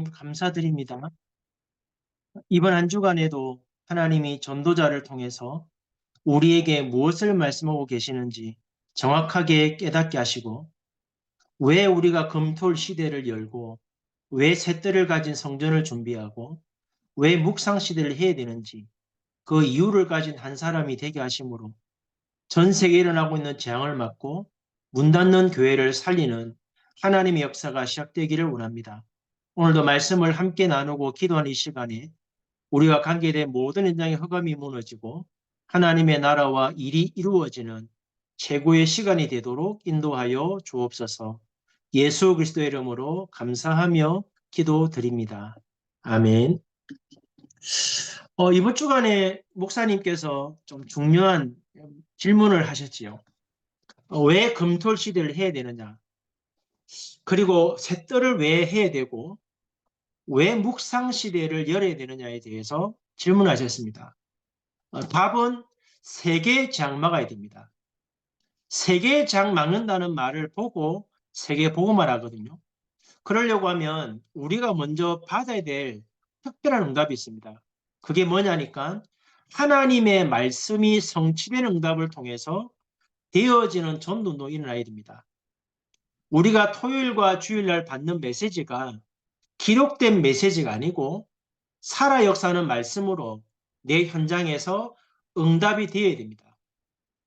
하나님 감사드립니다. 이번 한 주간에도 하나님이 전도자를 통해서 우리에게 무엇을 말씀하고 계시는지 정확하게 깨닫게 하시고 왜 우리가 금토일 시대를 열고 왜 새뜰을 가진 성전을 준비하고 왜 묵상 시대를 해야 되는지 그 이유를 가진 한 사람이 되게 하심으로 전 세계에 일어나고 있는 재앙을 막고 문 닫는 교회를 살리는 하나님의 역사가 시작되기를 원합니다. 오늘도 말씀을 함께 나누고 기도하는 이 시간에 우리가 관계된 모든 현장의 흑암이 무너지고 하나님의 나라와 일이 이루어지는 최고의 시간이 되도록 인도하여 주옵소서. 예수 그리스도의 이름으로 감사하며 기도드립니다. 아멘. 이번 주간에 목사님께서 좀 중요한 질문을 하셨지요. 왜 금토일 시대를 해야 되느냐? 그리고 새뜰을 왜 해야 되고 왜 묵상 시대를 열어야 되느냐에 대해서 질문하셨습니다. 답은 세계 장 막아야 됩니다. 세계 장 막는다는 말을 보고 세계 복음을 하거든요. 그러려고 하면 우리가 먼저 받아야 될 특별한 응답이 있습니다. 그게 뭐냐니까 하나님의 말씀이 성취된 응답을 통해서 되어지는 전도도 일어나야 됩니다. 우리가 토요일과 주일날 받는 메시지가 기록된 메시지가 아니고 살아 역사하는 말씀으로 내 현장에서 응답이 되어야 됩니다.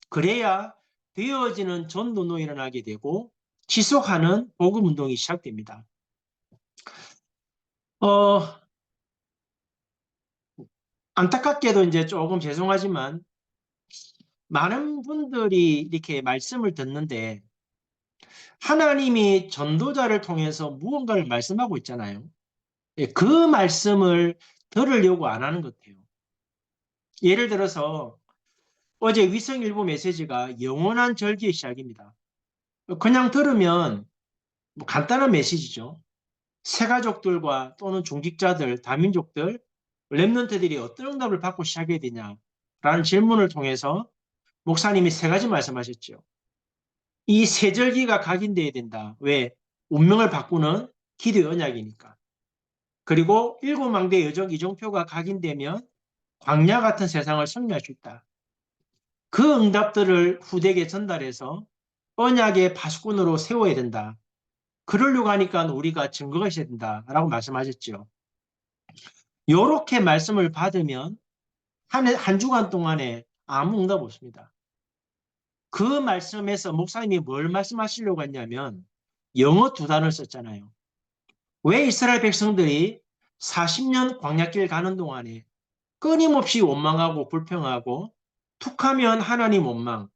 그래야 되어지는 전도도 일어나게 되고 지속하는 복음운동이 시작됩니다. 안타깝게도 이제 조금 죄송하지만 많은 분들이 이렇게 말씀을 듣는데 하나님이 전도자를 통해서 무언가를 말씀하고 있잖아요. 그 말씀을 들으려고 안 하는 것 같아요. 예를 들어서 어제 위성일보 메시지가 영원한 절기의 시작입니다. 그냥 들으면 뭐 간단한 메시지죠. 새가족들과 또는 중직자들, 다민족들, 랩런트들이 어떤 응답을 받고 시작해야 되냐라는 질문을 통해서 목사님이 세 가지 말씀하셨죠. 이 세 절기가 각인돼야 된다. 왜? 운명을 바꾸는 기도의 언약이니까. 그리고 일곱 망대 여정 이종표가 각인되면 광야 같은 세상을 승리할 수 있다. 그 응답들을 후대에게 전달해서 언약의 파수꾼으로 세워야 된다. 그러려고 하니까 우리가 증거가 있어야 된다라고 말씀하셨죠. 이렇게 말씀을 받으면 한 주간 동안에 아무 응답 없습니다. 그 말씀에서 목사님이 뭘 말씀하시려고 했냐면 영어 두 단어를 썼잖아요. 왜 이스라엘 백성들이 40년 광야길 가는 동안에 끊임없이 원망하고 불평하고 툭하면 하나님 원망,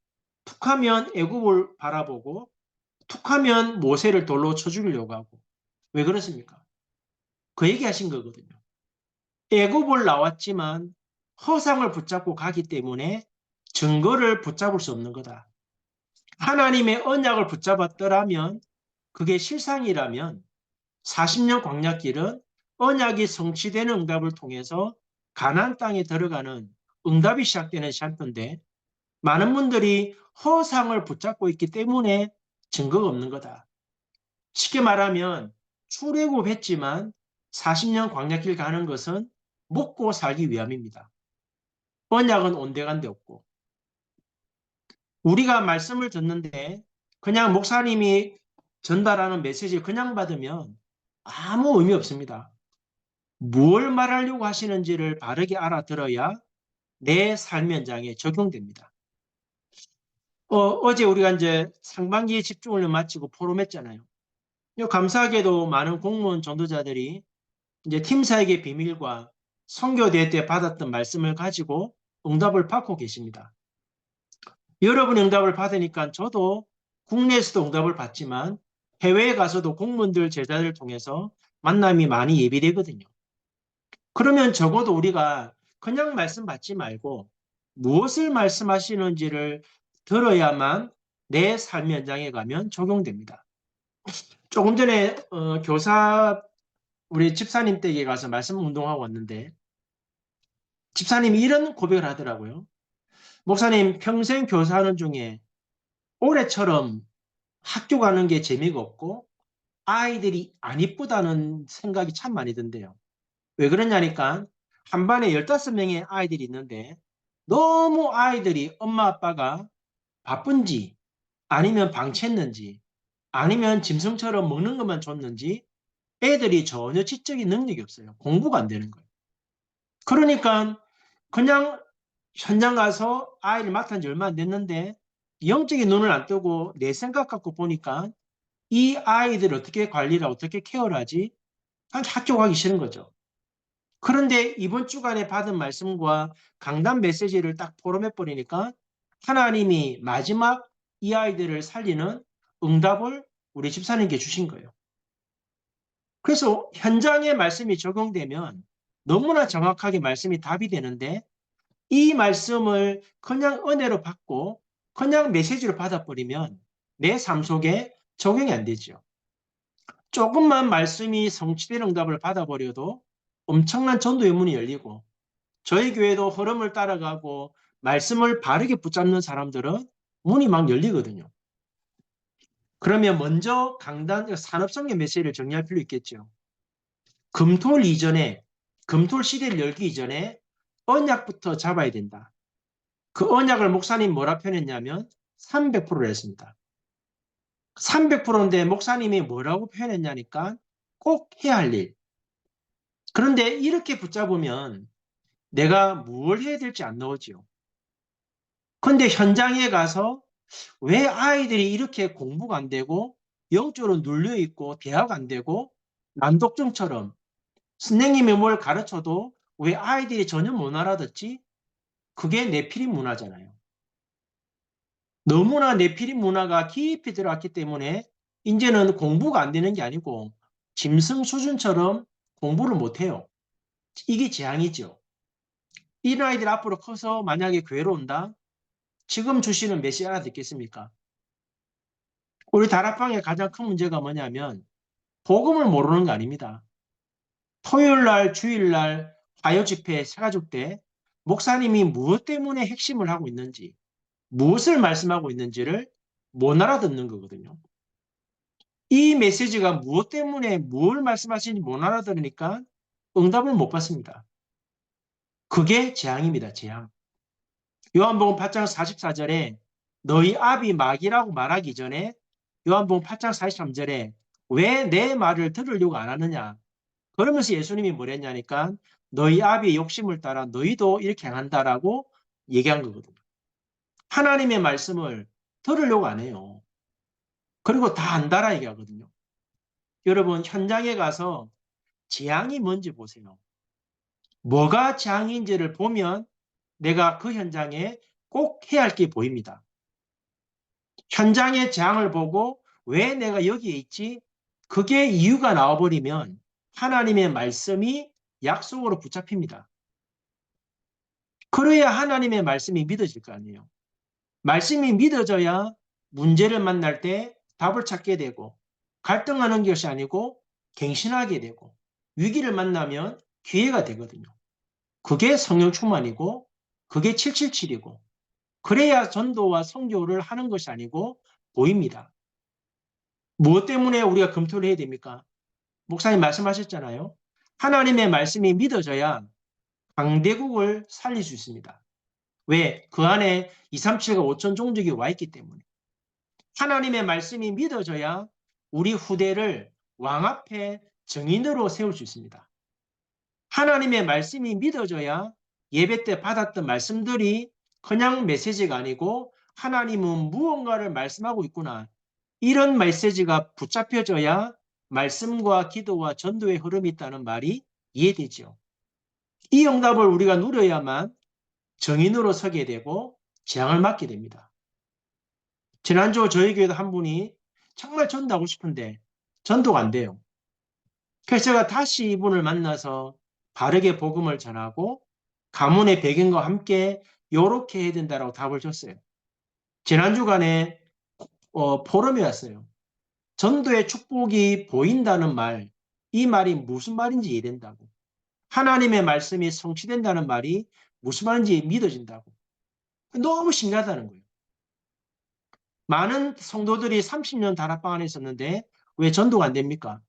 툭하면 애굽을 바라보고 툭하면 모세를 돌로 쳐 죽이려고 하고 왜 그렇습니까? 그 얘기하신 거거든요. 애굽을 나왔지만 허상을 붙잡고 가기 때문에 증거를 붙잡을 수 없는 거다. 하나님의 언약을 붙잡았더라면 그게 실상이라면 40년 광야길은 언약이 성취되는 응답을 통해서 가나안 땅에 들어가는 응답이 시작되는 샤프인데 많은 분들이 허상을 붙잡고 있기 때문에 증거가 없는 거다. 쉽게 말하면 출애굽했지만 40년 광야길 가는 것은 먹고 살기 위함입니다. 언약은 온데간데 없고 우리가 말씀을 듣는데 그냥 목사님이 전달하는 메시지를 그냥 받으면 아무 의미 없습니다. 뭘 말하려고 하시는지를 바르게 알아들어야 내 삶 현장에 적용됩니다. 어제 우리가 이제 상반기 집중을 마치고 포럼했잖아요. 감사하게도 많은 공무원 전도자들이 이제 팀사에게 비밀과 선교대회 때 받았던 말씀을 가지고 응답을 받고 계십니다. 여러분의 응답을 받으니까 저도 국내에서도 응답을 받지만 해외에 가서도 공무원들 제자들을 통해서 만남이 많이 예비되거든요. 그러면 적어도 우리가 그냥 말씀 받지 말고 무엇을 말씀하시는지를 들어야만 내 삶 현장에 가면 적용됩니다. 조금 전에 교사 우리 집사님 댁에 가서 말씀 운동하고 왔는데 집사님이 이런 고백을 하더라고요. 목사님 평생 교사하는 중에 올해처럼 학교 가는 게 재미가 없고 아이들이 안 이쁘다는 생각이 참 많이 든대요. 왜 그러냐니까 한 반에 15명의 아이들이 있는데 너무 아이들이 엄마 아빠가 바쁜지 아니면 방치했는지 아니면 짐승처럼 먹는 것만 줬는지 애들이 전혀 지적인 능력이 없어요. 공부가 안 되는 거예요. 그러니까 그냥 현장 가서 아이를 맡은 지 얼마 안 됐는데 영적인 눈을 안 뜨고 내 생각 갖고 보니까 이 아이들 어떻게 관리를 어떻게 케어를 하지? 학교 가기 싫은 거죠. 그런데 이번 주간에 받은 말씀과 강단 메시지를 딱 포럼해 버리니까 하나님이 마지막 이 아이들을 살리는 응답을 우리 집사님께 주신 거예요. 그래서 현장에 말씀이 적용되면 너무나 정확하게 말씀이 답이 되는데 이 말씀을 그냥 은혜로 받고 그냥 메시지로 받아버리면 내 삶 속에 적용이 안 되죠. 조금만 말씀이 성취된 응답을 받아버려도 엄청난 전도의 문이 열리고 저희 교회도 흐름을 따라가고 말씀을 바르게 붙잡는 사람들은 문이 막 열리거든요. 그러면 먼저 강단 산업성의 메시지를 정리할 필요 있겠죠. 금토일 이전에 금토일 시대를 열기 이전에 언약부터 잡아야 된다. 그 언약을 목사님 뭐라 표현했냐면 300%를 했습니다. 300%인데 목사님이 뭐라고 표현했냐니까 꼭 해야 할 일. 그런데 이렇게 붙잡으면 내가 뭘 해야 될지 안 나오지요. 근데 현장에 가서 왜 아이들이 이렇게 공부가 안 되고 영적으로 눌려있고 대화가 안 되고 난독증처럼 선생님이 뭘 가르쳐도 왜 아이들이 전혀 못 알아듣지? 그게 네피림 문화잖아요. 너무나 네피림 문화가 깊이 들어왔기 때문에 이제는 공부가 안 되는 게 아니고 짐승 수준처럼 공부를 못해요. 이게 재앙이죠. 이런 아이들 앞으로 커서 만약에 교회로 온다? 지금 주시는 메시지 알아듣겠습니까? 우리 다락방의 가장 큰 문제가 뭐냐면 복음을 모르는 거 아닙니다. 토요일 날, 주일 날, 화요 집회, 새가족 때 목사님이 무엇 때문에 핵심을 하고 있는지, 무엇을 말씀하고 있는지를 못 알아듣는 거거든요. 이 메시지가 무엇 때문에 뭘 말씀하시는지 못 알아들으니까 응답을 못 받습니다. 그게 재앙입니다. 재앙. 요한복음 8장 44절에 너희 아비 마귀라고 말하기 전에 요한복음 8장 43절에 왜 내 말을 들으려고 안 하느냐. 그러면서 예수님이 뭐랬냐니까 너희 아비의 욕심을 따라 너희도 이렇게 행한다라고 얘기한 거거든요. 하나님의 말씀을 들으려고 안 해요. 그리고 다 안다라 얘기하거든요. 여러분 현장에 가서 재앙이 뭔지 보세요. 뭐가 재앙인지를 보면 내가 그 현장에 꼭 해야 할 게 보입니다. 현장의 재앙을 보고 왜 내가 여기에 있지? 그게 이유가 나와버리면 하나님의 말씀이 약속으로 붙잡힙니다. 그래야 하나님의 말씀이 믿어질 거 아니에요. 말씀이 믿어져야 문제를 만날 때 답을 찾게 되고 갈등하는 것이 아니고 갱신하게 되고 위기를 만나면 기회가 되거든요. 그게 성령 충만이고 그게 777이고 그래야 전도와 선교를 하는 것이 아니고 보입니다. 무엇 때문에 우리가 검토를 해야 됩니까? 목사님 말씀하셨잖아요. 하나님의 말씀이 믿어져야 강대국을 살릴 수 있습니다. 왜? 그 안에 237과 5천 종족이 와 있기 때문에. 하나님의 말씀이 믿어져야 우리 후대를 왕 앞에 증인으로 세울 수 있습니다. 하나님의 말씀이 믿어져야 예배 때 받았던 말씀들이 그냥 메시지가 아니고 하나님은 무언가를 말씀하고 있구나. 이런 메시지가 붙잡혀져야 말씀과 기도와 전도의 흐름이 있다는 말이 이해되죠. 이 응답을 우리가 누려야만 정인으로 서게 되고 재앙을 맞게 됩니다. 지난주 저희 교회도 한 분이 정말 전도하고 싶은데 전도가 안 돼요. 그래서 제가 다시 이분을 만나서 바르게 복음을 전하고 가문의 배경과 함께 이렇게 해야 된다라고 답을 줬어요. 지난주간에 포럼이 왔어요. 전도의 축복이 보인다는 말, 이 말이 무슨 말인지 이해된다고. 하나님의 말씀이 성취된다는 말이 무슨 말인지 믿어진다고. 너무 신기하다는 거예요. 많은 성도들이 30년 다락방 안에 있었는데 왜 전도가 안 됩니까?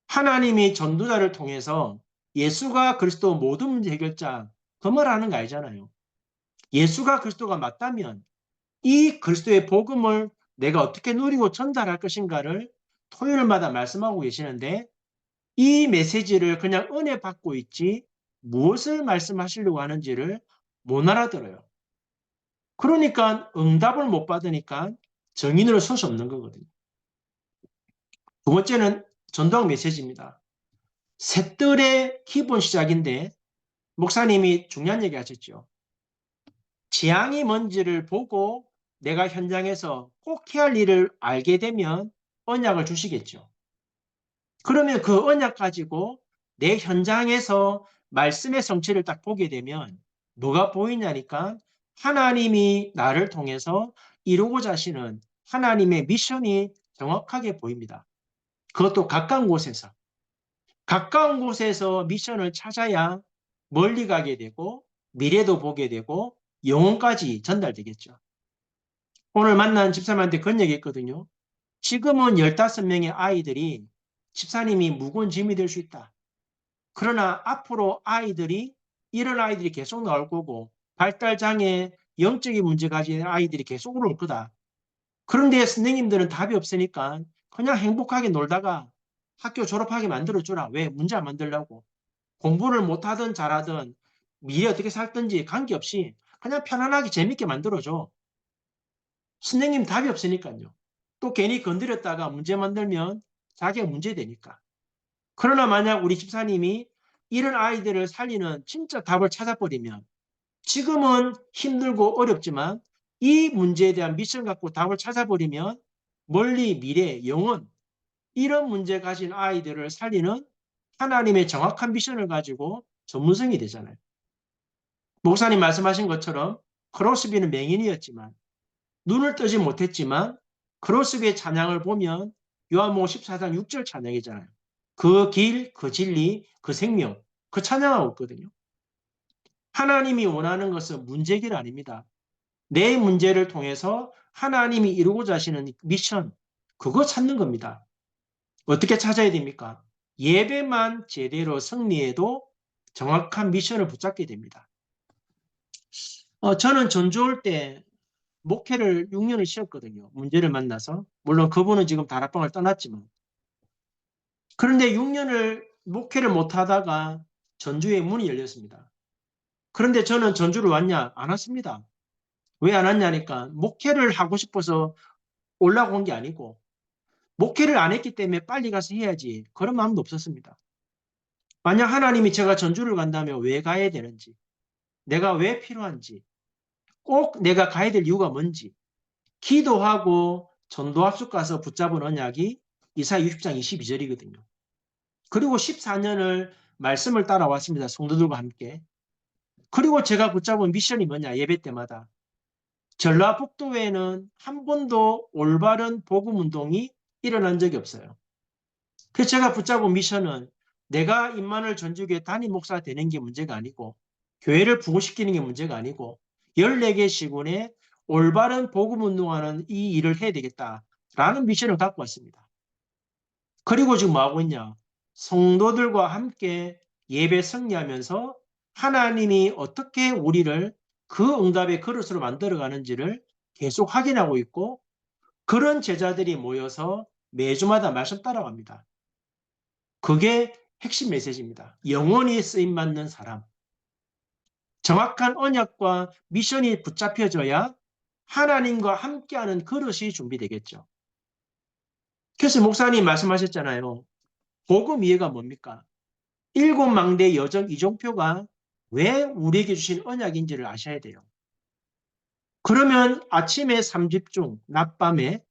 하나님이 전도자를 통해서 예수가 그리스도 모든 문제 해결자 그 말 하는 거 아니잖아요. 예수가 그리스도가 맞다면 이 그리스도의 복음을 내가 어떻게 누리고 전달할 것인가를 토요일마다 말씀하고 계시는데 이 메시지를 그냥 은혜 받고 있지 무엇을 말씀하시려고 하는지를 못 알아들어요. 그러니까 응답을 못 받으니까 정인으로 설 수 없는 거거든요. 두 번째는 전도학 메시지입니다. 셋들의 기본 시작인데 목사님이 중요한 얘기 하셨죠. 지향이 뭔지를 보고 내가 현장에서 꼭 해야 할 일을 알게 되면 언약을 주시겠죠. 그러면 그 언약 가지고 내 현장에서 말씀의 성취를 딱 보게 되면 뭐가 보이냐니까 하나님이 나를 통해서 이루고자 하시는 하나님의 미션이 정확하게 보입니다. 그것도 가까운 곳에서. 가까운 곳에서 미션을 찾아야 멀리 가게 되고 미래도 보게 되고 영혼까지 전달되겠죠. 오늘 만난 집사님한테 그런 얘기 했거든요. 지금은 15명의 아이들이 집사님이 무거운 짐이 될 수 있다. 그러나 앞으로 이런 아이들이 계속 나올 거고 발달장애, 영적인 문제 가진 아이들이 계속 올 거다. 그런데 선생님들은 답이 없으니까 그냥 행복하게 놀다가 학교 졸업하게 만들어주라. 왜? 문제 안 만들려고. 공부를 못하든 잘하든 미래 어떻게 살든지 관계없이 그냥 편안하게 재밌게 만들어줘. 선생님 답이 없으니까요. 또 괜히 건드렸다가 문제 만들면 자기가 문제되니까. 그러나 만약 우리 집사님이 이런 아이들을 살리는 진짜 답을 찾아버리면 지금은 힘들고 어렵지만 이 문제에 대한 미션 갖고 답을 찾아버리면 멀리 미래, 영원 이런 문제 가진 아이들을 살리는 하나님의 정확한 미션을 가지고 전문성이 되잖아요. 목사님 말씀하신 것처럼 크로스비는 맹인이었지만 눈을 뜨지 못했지만 크로스비의 찬양을 보면 요한복음 14장 6절 찬양이잖아요. 그 길, 그 진리, 그 생명, 그 찬양하고 있거든요. 하나님이 원하는 것은 문제 해결 아닙니다. 내 문제를 통해서 하나님이 이루고자 하시는 미션, 그거 찾는 겁니다. 어떻게 찾아야 됩니까? 예배만 제대로 승리해도 정확한 미션을 붙잡게 됩니다. 저는 전주 올 때 목회를 6년을 쉬었거든요. 문제를 만나서. 물론 그분은 지금 다락방을 떠났지만. 그런데 6년을 목회를 못하다가 전주에 문이 열렸습니다. 그런데 저는 전주를 왔냐? 안 왔습니다. 왜 안 왔냐니까 목회를 하고 싶어서 올라온 게 아니고 목회를 안 했기 때문에 빨리 가서 해야지. 그런 마음도 없었습니다. 만약 하나님이 제가 전주를 간다면 왜 가야 되는지, 내가 왜 필요한지, 꼭 내가 가야 될 이유가 뭔지, 기도하고 전도 합숙 가서 붙잡은 언약이 이사야 60장 22절이거든요. 그리고 14년을 말씀을 따라왔습니다. 성도들과 함께. 그리고 제가 붙잡은 미션이 뭐냐, 예배 때마다. 전라북도에는 한 번도 올바른 복음 운동이 일어난 적이 없어요. 그래서 제가 붙잡은 미션은 내가 임마누엘 전주교회 담임 목사가 되는 게 문제가 아니고 교회를 부흥시키는 게 문제가 아니고 14개 시군에 올바른 복음 운동하는 이 일을 해야 되겠다라는 미션을 갖고 왔습니다. 그리고 지금 뭐 하고 있냐? 성도들과 함께 예배 승리하면서 하나님이 어떻게 우리를 그 응답의 그릇으로 만들어가는지를 계속 확인하고 있고 그런 제자들이 모여서 매주마다 말씀 따라갑니다. 그게 핵심 메시지입니다. 영원히 쓰임받는 사람. 정확한 언약과 미션이 붙잡혀져야 하나님과 함께하는 그릇이 준비되겠죠. 그래서 목사님 말씀하셨잖아요. 복음 이해가 뭡니까? 7망대 여정 이종표가 왜 우리에게 주신 언약인지를 아셔야 돼요. 그러면 아침에 3집중, 낮밤에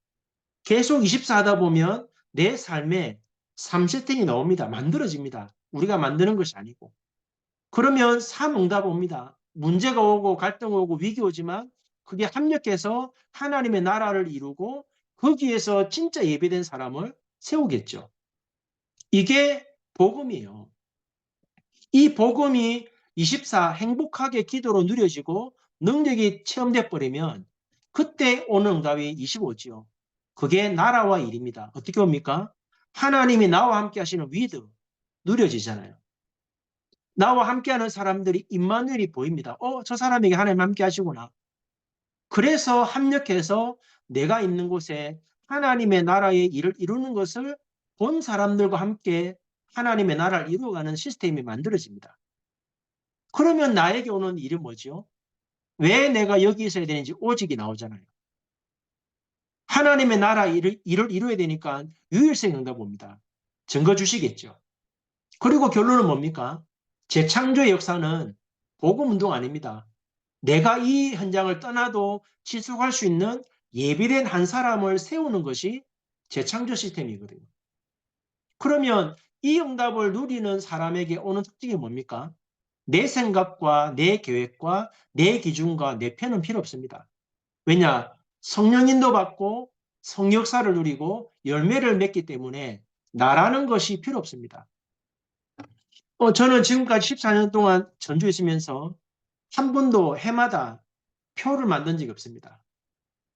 계속 24하다 보면 내 삶에 3세팅이 나옵니다. 만들어집니다. 우리가 만드는 것이 아니고. 그러면 3응답 옵니다. 문제가 오고 갈등 오고 위기 오지만 그게 합력해서 하나님의 나라를 이루고 거기에서 진짜 예배된 사람을 세우겠죠. 이게 복음이에요. 이 복음이 24 행복하게 기도로 누려지고 능력이 체험돼 버리면 그때 오는 응답이 25지요. 그게 나라와 일입니다. 어떻게 봅니까? 하나님이 나와 함께 하시는 위드 누려지잖아요. 나와 함께하는 사람들이 임마누엘이 보입니다. 저 사람에게 하나님 함께 하시구나. 그래서 합력해서 내가 있는 곳에 하나님의 나라의 일을 이루는 것을 본 사람들과 함께 하나님의 나라를 이루어가는 시스템이 만들어집니다. 그러면 나에게 오는 일이 뭐죠? 왜 내가 여기 있어야 되는지 오직이 나오잖아요. 하나님의 나라 일을 이루어야 되니까 유일성 응답 봅니다. 증거 주시겠죠. 그리고 결론은 뭡니까? 재창조의 역사는 복음운동 아닙니다. 내가 이 현장을 떠나도 지속할 수 있는 예비된 한 사람을 세우는 것이 재창조 시스템이거든요. 그러면 이 응답을 누리는 사람에게 오는 특징이 뭡니까? 내 생각과 내 계획과 내 기준과 내 편은 필요 없습니다. 왜냐? 성령 인도받고 성역사를 누리고 열매를 맺기 때문에 나라는 것이 필요 없습니다. 저는 지금까지 14년 동안 전주에 있으면서 한 번도 해마다 표를 만든 적이 없습니다.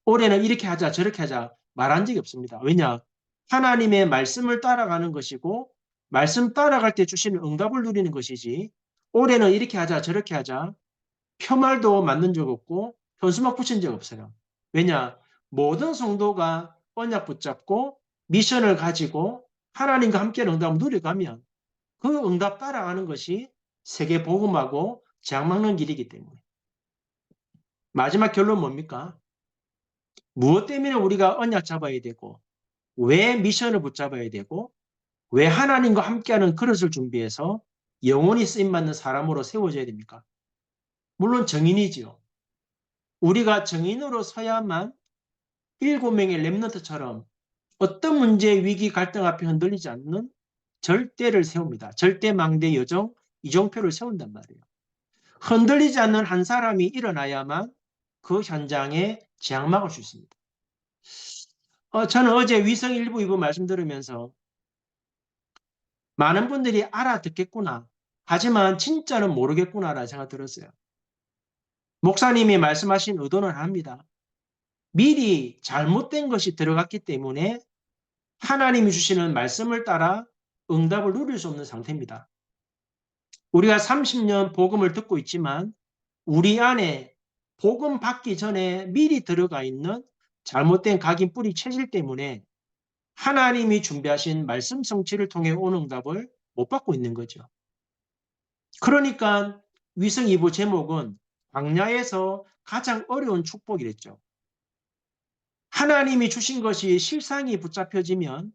올해는 이렇게 하자 저렇게 하자 말한 적이 없습니다. 왜냐? 하나님의 말씀을 따라가는 것이고 말씀 따라갈 때 주시는 응답을 누리는 것이지 올해는 이렇게 하자 저렇게 하자 표말도 만든 적 없고 현수막 붙인 적 없어요. 왜냐? 모든 성도가 언약 붙잡고 미션을 가지고 하나님과 함께 응답을 누려가면 그 응답 따라가는 것이 세계 복음하고 장막는 길이기 때문에. 마지막 결론 뭡니까? 무엇 때문에 우리가 언약 잡아야 되고 왜 미션을 붙잡아야 되고 왜 하나님과 함께하는 그릇을 준비해서 영원히 쓰임받는 사람으로 세워져야 됩니까? 물론 정인이지요. 우리가 정인으로 서야만 7명의 렘넌트처럼 어떤 문제, 위기, 갈등 앞에 흔들리지 않는 절대를 세웁니다. 절대 망대 여정, 이정표를 세운단 말이에요. 흔들리지 않는 한 사람이 일어나야만 그 현장에 장막을 수 있습니다. 저는 어제 위성 1부, 2부 말씀 들으면서 많은 분들이 알아듣겠구나. 하지만 진짜는 모르겠구나라는 생각 들었어요. 목사님이 말씀하신 의도는 합니다. 미리 잘못된 것이 들어갔기 때문에 하나님이 주시는 말씀을 따라 응답을 누릴 수 없는 상태입니다. 우리가 30년 복음을 듣고 있지만 우리 안에 복음 받기 전에 미리 들어가 있는 잘못된 각인 뿌리 체질 때문에 하나님이 준비하신 말씀 성취를 통해 온 응답을 못 받고 있는 거죠. 그러니까 위성 2부 제목은 광야에서 가장 어려운 축복이랬죠. 하나님이 주신 것이 실상이 붙잡혀지면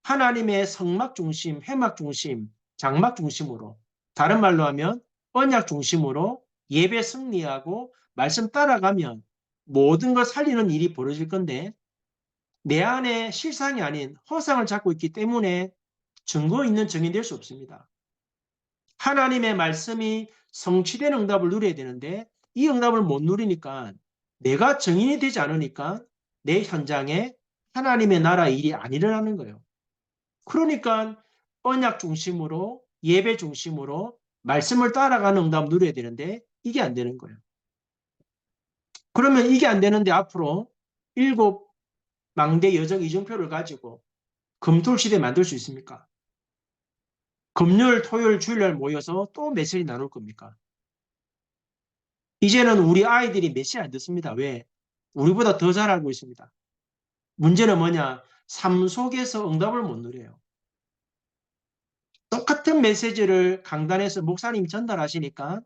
하나님의 성막 중심, 회막 중심, 장막 중심으로 다른 말로 하면 언약 중심으로 예배 승리하고 말씀 따라가면 모든 걸 살리는 일이 벌어질 건데 내 안에 실상이 아닌 허상을 잡고 있기 때문에 증거 있는 증인이 될 수 없습니다. 하나님의 말씀이 성취된 응답을 누려야 되는데 이 응답을 못 누리니까 내가 증인이 되지 않으니까 내 현장에 하나님의 나라 일이 안 일어나는 거예요. 그러니까 언약 중심으로 예배 중심으로 말씀을 따라가는 응답을 누려야 되는데 이게 안 되는 거예요. 그러면 이게 안 되는데 앞으로 7망대 여정 이정표를 가지고 금토일시대 만들 수 있습니까? 금요일, 토요일, 주일날 모여서 또 메시지 나눌 겁니까? 이제는 우리 아이들이 메시지 안 듣습니다. 왜? 우리보다 더 잘 알고 있습니다. 문제는 뭐냐? 삶 속에서 응답을 못 누려요. 똑같은 메시지를 강단에서 목사님이 전달하시니까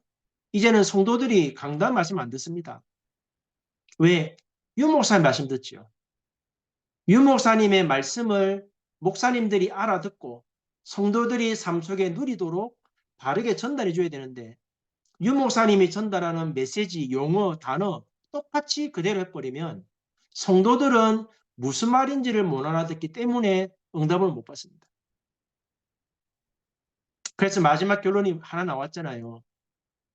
이제는 성도들이 강단 말씀 안 듣습니다. 왜? 유 목사님 말씀 듣죠. 유 목사님의 말씀을 목사님들이 알아듣고 성도들이 삶 속에 누리도록 바르게 전달해 줘야 되는데 유 목사님이 전달하는 메시지, 용어, 단어 똑같이 그대로 해버리면 성도들은 무슨 말인지를 못 알아듣기 때문에 응답을 못 받습니다. 그래서 마지막 결론이 하나 나왔잖아요.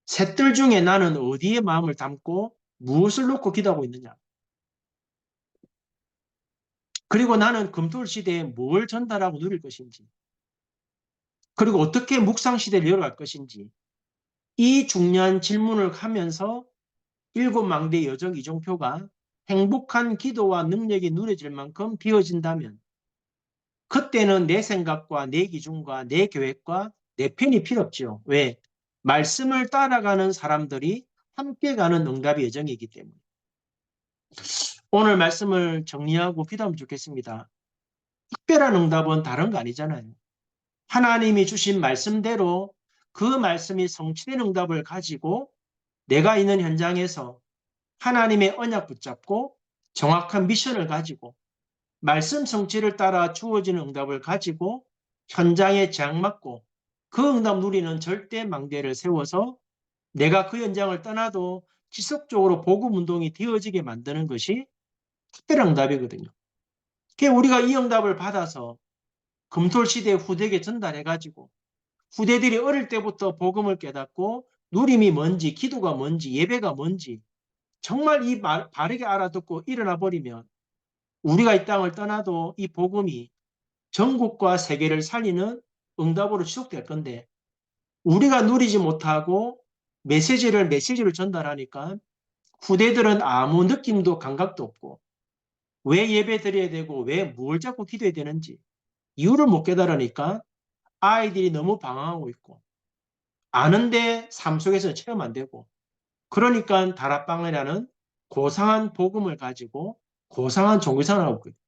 셋들 중에 나는 어디에 마음을 담고 무엇을 놓고 기도하고 있느냐. 그리고 나는 금토일 시대에 뭘 전달하고 누릴 것인지. 그리고 어떻게 묵상 시대를 열어갈 것인지. 이 중요한 질문을 하면서 7망대 여정 이정표가 행복한 기도와 능력이 누려질 만큼 비워진다면 그때는 내 생각과 내 기준과 내 계획과 내 편이 필요 없죠. 왜? 말씀을 따라가는 사람들이 함께 가는 응답의 여정이기 때문에. 오늘 말씀을 정리하고 기도하면 좋겠습니다. 특별한 응답은 다른 거 아니잖아요. 하나님이 주신 말씀대로 그 말씀이 성취된 응답을 가지고 내가 있는 현장에서 하나님의 언약 붙잡고 정확한 미션을 가지고 말씀 성취를 따라 주어지는 응답을 가지고 현장에 장맞고 그 응답 누리는 절대 망대를 세워서 내가 그 현장을 떠나도 지속적으로 복음 운동이 되어지게 만드는 것이 특별한 응답이거든요. 그러니까 우리가 이 응답을 받아서 금토 시대 후대에게 전달해가지고 후대들이 어릴 때부터 복음을 깨닫고 누림이 뭔지, 기도가 뭔지, 예배가 뭔지 정말 이 말 바르게 알아듣고 일어나 버리면 우리가 이 땅을 떠나도 이 복음이 전국과 세계를 살리는 응답으로 지속될 건데 우리가 누리지 못하고 메시지를 전달하니까 후대들은 아무 느낌도 감각도 없고 왜 예배 드려야 되고 왜 뭘 자꾸 기도해야 되는지 이유를 못 깨달으니까 아이들이 너무 방황하고 있고 아는데 삶 속에서 체험 안 되고 그러니까 다락방이라는 고상한 복음을 가지고 고상한 종교생활을 하고 있다.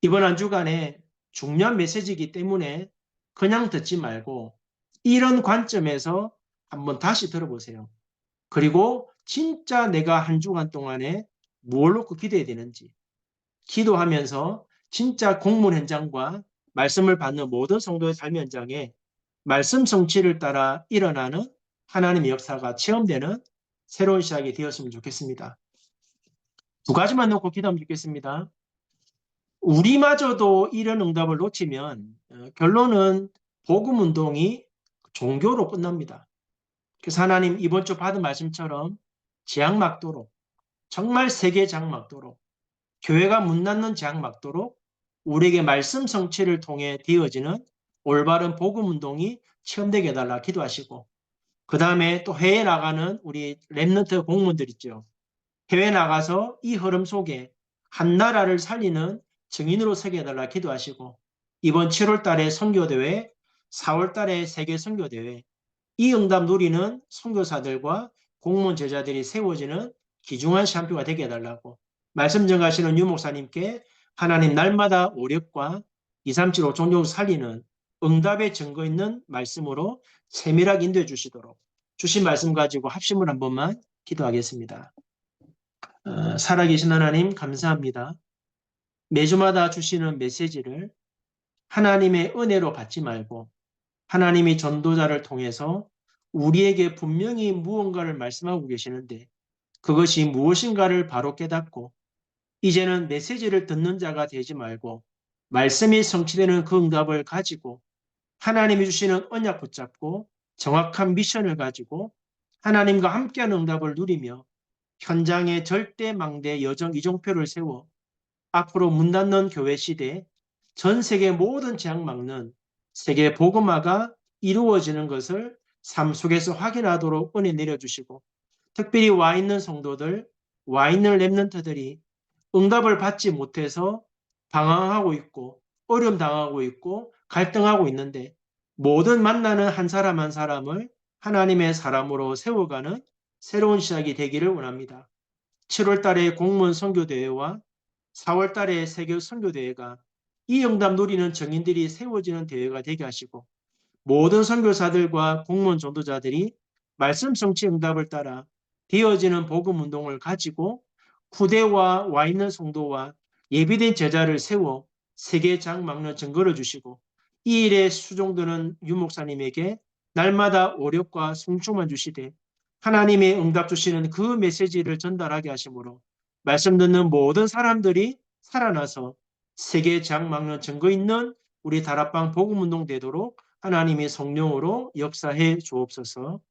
이번 한 주간에 중요한 메시지이기 때문에 그냥 듣지 말고 이런 관점에서 한번 다시 들어보세요. 그리고 진짜 내가 한 주간 동안에 뭘 놓고 기도해야 되는지 기도하면서 진짜 공문 현장과 말씀을 받는 모든 성도의 삶 현장에 말씀 성취를 따라 일어나는 하나님의 역사가 체험되는 새로운 시작이 되었으면 좋겠습니다. 두 가지만 놓고 기도하면 좋겠습니다. 우리마저도 이런 응답을 놓치면 결론은 복음 운동이 종교로 끝납니다. 그래서 하나님 이번 주 받은 말씀처럼 재앙막도록 정말 세계 장막도록 교회가 문 닫는 재앙막도록 우리에게 말씀 성취를 통해 되어지는 올바른 복음 운동이 체험되게 해달라 기도하시고 그 다음에 또 해외에 나가는 우리 랩런트 공무원들 있죠. 해외 나가서 이 흐름 속에 한 나라를 살리는 증인으로 서게 해달라 기도하시고 이번 7월 달에 선교대회, 4월 달에 세계 선교대회 이 응답 누리는 선교사들과 공무원 제자들이 세워지는 귀중한 시간표가 되게 해달라고 말씀 전하시는 유 목사님께 하나님 날마다 오력과 237 5종종 살리는 응답의 증거 있는 말씀으로 세밀하게 인도해 주시도록 주신 말씀 가지고 합심을 한 번만 기도하겠습니다. 살아계신 하나님 감사합니다. 매주마다 주시는 메시지를 하나님의 은혜로 받지 말고 하나님이 전도자를 통해서 우리에게 분명히 무언가를 말씀하고 계시는데 그것이 무엇인가를 바로 깨닫고 이제는 메시지를 듣는 자가 되지 말고 말씀이 성취되는 그 응답을 가지고 하나님이 주시는 언약 붙잡고 정확한 미션을 가지고 하나님과 함께하는 응답을 누리며 현장에 절대 망대 여정 이종표를 세워 앞으로 문 닫는 교회 시대에 전 세계 모든 재앙 막는 세계 복음화가 이루어지는 것을 삶 속에서 확인하도록 은혜 내려주시고 특별히 와 있는 성도들, 와 있는 렘넌트들이 응답을 받지 못해서 방황하고 있고 어려움 당하고 있고 갈등하고 있는데 모든 만나는 한 사람 한 사람을 하나님의 사람으로 세워가는 새로운 시작이 되기를 원합니다. 7월 달에 공무원 선교대회와 4월 달에 세계 선교대회가 이 응답 누리는 정인들이 세워지는 대회가 되게 하시고 모든 선교사들과 공무원 전도자들이 말씀 성취 응답을 따라 되어지는 복음 운동을 가지고 후대와 와 있는 성도와 예비된 제자를 세워 세계 장 막는 증거를 주시고 이 일에 수종드는 유 목사님에게 날마다 오력과 성충만 주시되 하나님의 응답 주시는 그 메시지를 전달하게 하시므로 말씀 듣는 모든 사람들이 살아나서 세계 장 막는 증거 있는 우리 다락방 복음 운동 되도록 하나님이 성령으로 역사해 주옵소서.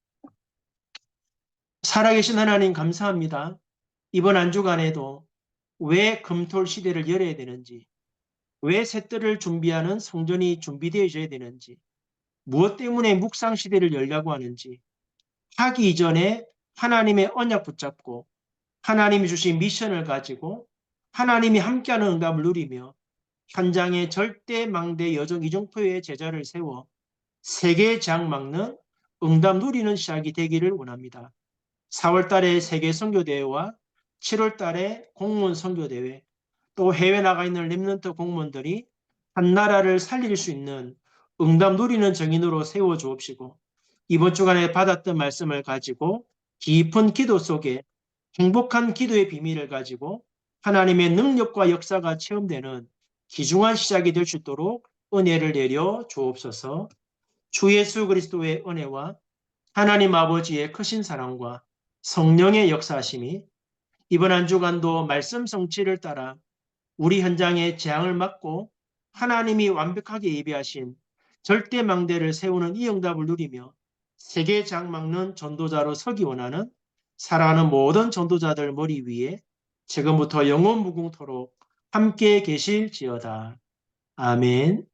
살아계신 하나님 감사합니다. 이번 한 주간에도 왜 금토일 시대를 열어야 되는지, 왜 새뜰을 준비하는 성전이 준비되어져야 되는지, 무엇 때문에 묵상 시대를 열려고 하는지 하기 이전에 하나님의 언약 붙잡고 하나님이 주신 미션을 가지고 하나님이 함께하는 응답을 누리며 현장에 절대 망대 여정 이정표의 제자를 세워 세계 장 막는 응답 누리는 시작이 되기를 원합니다. 4월 달에 세계 선교대회와 7월 달에 공무원 선교대회, 또 해외 나가 있는 렘넌트 공무원들이 한 나라를 살릴 수 있는 응답 누리는 정인으로 세워 주옵시고, 이번 주간에 받았던 말씀을 가지고 깊은 기도 속에 행복한 기도의 비밀을 가지고 하나님의 능력과 역사가 체험되는 귀중한 시작이 될 수 있도록 은혜를 내려 주옵소서. 주 예수 그리스도의 은혜와 하나님 아버지의 크신 사랑과 성령의 역사하심이 이번 한 주간도 말씀 성취를 따라 우리 현장의 재앙을 막고 하나님이 완벽하게 예비하신 절대 망대를 세우는 이 응답을 누리며 세계 장 막는 전도자로 서기 원하는 사랑하는 모든 전도자들 머리 위에 지금부터 영원 무궁토록 함께 계실지어다. 아멘.